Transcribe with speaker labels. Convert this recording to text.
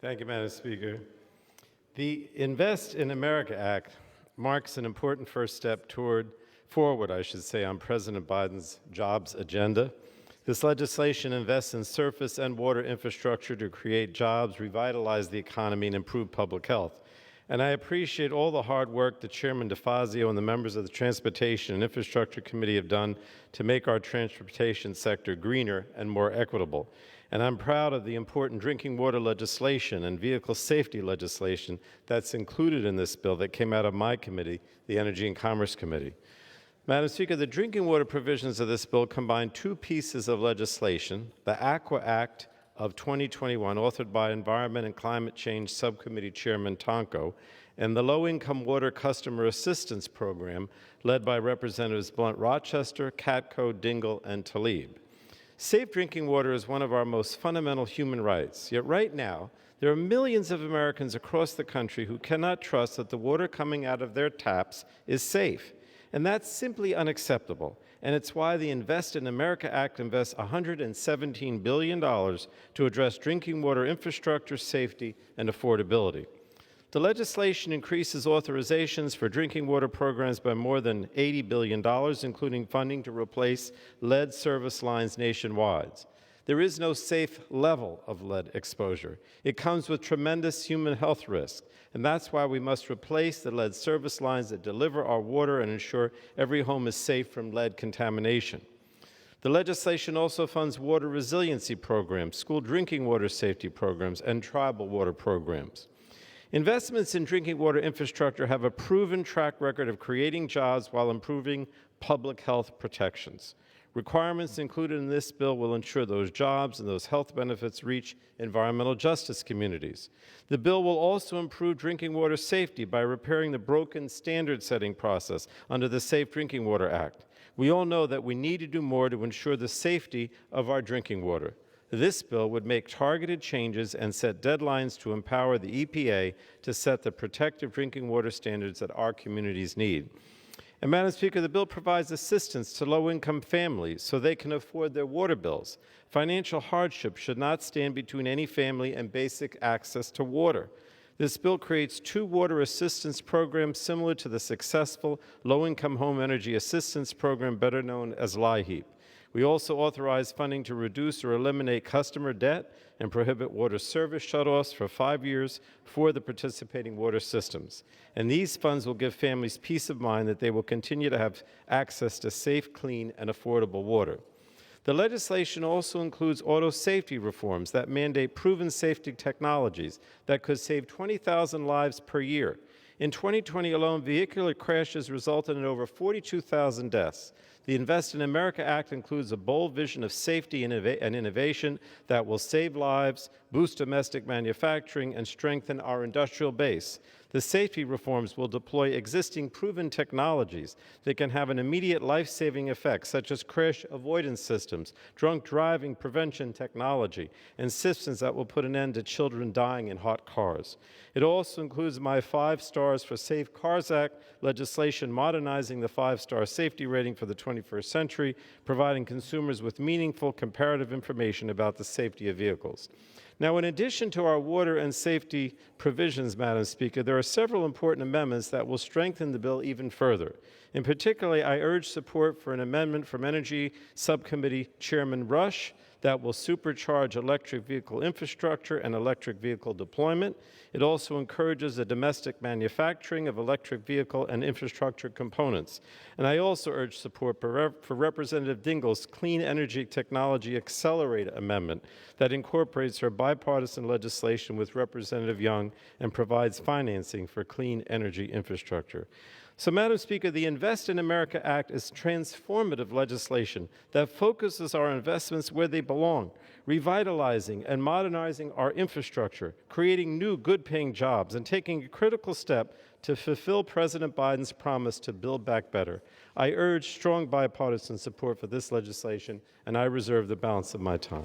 Speaker 1: Thank you, Madam Speaker. The Invest in America Act marks an important first step forward, on President Biden's jobs agenda. This legislation invests in surface and water infrastructure to create jobs, revitalize the economy, and improve public health. And I appreciate all the hard work that Chairman DeFazio and the members of the Transportation and Infrastructure Committee have done to make our transportation sector greener and more equitable. And I'm proud of the important drinking water legislation and vehicle safety legislation that's included in this bill that came out of my committee, the Energy and Commerce Committee. Madam Speaker, the drinking water provisions of this bill combine two pieces of legislation: the Aqua Act of 2021, authored by Environment and Climate Change Subcommittee Chairman Tonko, and the Low-Income Water Customer Assistance Program, led by Representatives Blunt Rochester, Katko, Dingell, and Tlaib. Safe drinking water is one of our most fundamental human rights, yet right now, there are millions of Americans across the country who cannot trust that the water coming out of their taps is safe. And that's simply unacceptable. And it's why the Invest in America Act invests $117 billion to address drinking water infrastructure, safety, and affordability. The legislation increases authorizations for drinking water programs by more than $80 billion, including funding to replace lead service lines nationwide. There is no safe level of lead exposure. It comes with tremendous human health risks, and that's why we must replace the lead service lines that deliver our water and ensure every home is safe from lead contamination. The legislation also funds water resiliency programs, school drinking water safety programs, and tribal water programs. Investments in drinking water infrastructure have a proven track record of creating jobs while improving public health protections. Requirements included in this bill will ensure those jobs and those health benefits reach environmental justice communities. The bill will also improve drinking water safety by repairing the broken standard-setting process under the Safe Drinking Water Act. We all know that we need to do more to ensure the safety of our drinking water. This bill would make targeted changes and set deadlines to empower the EPA to set the protective drinking water standards that our communities need. And Madam Speaker, the bill provides assistance to low-income families so they can afford their water bills. Financial hardship should not stand between any family and basic access to water. This bill creates two water assistance programs similar to the successful Low-Income Home Energy Assistance Program, better known as LIHEAP. We also authorize funding to reduce or eliminate customer debt and prohibit water service shutoffs for 5 years for the participating water systems. And these funds will give families peace of mind that they will continue to have access to safe, clean, and affordable water. The legislation also includes auto safety reforms that mandate proven safety technologies that could save 20,000 lives per year. In 2020 alone, vehicular crashes resulted in over 42,000 deaths. The Invest in America Act includes a bold vision of safety and innovation that will save lives, boost domestic manufacturing, and strengthen our industrial base. The safety reforms will deploy existing proven technologies that can have an immediate life-saving effect, such as crash avoidance systems, drunk driving prevention technology, and systems that will put an end to children dying in hot cars. It also includes my 5 Stars for Safe Cars Act legislation modernizing the 5-star safety rating for the 21st century, providing consumers with meaningful comparative information about the safety of vehicles. Now, in addition to our water and safety provisions, Madam Speaker, there are several important amendments that will strengthen the bill even further. In particular, I urge support for an amendment from Energy Subcommittee Chairman Rush that will supercharge electric vehicle infrastructure and electric vehicle deployment. It also encourages the domestic manufacturing of electric vehicle and infrastructure components. And I also urge support for Representative Dingell's Clean Energy Technology Accelerator Amendment that incorporates her bipartisan legislation with Representative Young and provides financing for clean energy infrastructure. So, Madam Speaker, the Invest in America Act is transformative legislation that focuses our investments where they belong, revitalizing and modernizing our infrastructure, creating new good-paying jobs, and taking a critical step to fulfill President Biden's promise to build back better. I urge strong bipartisan support for this legislation, and I reserve the balance of my time.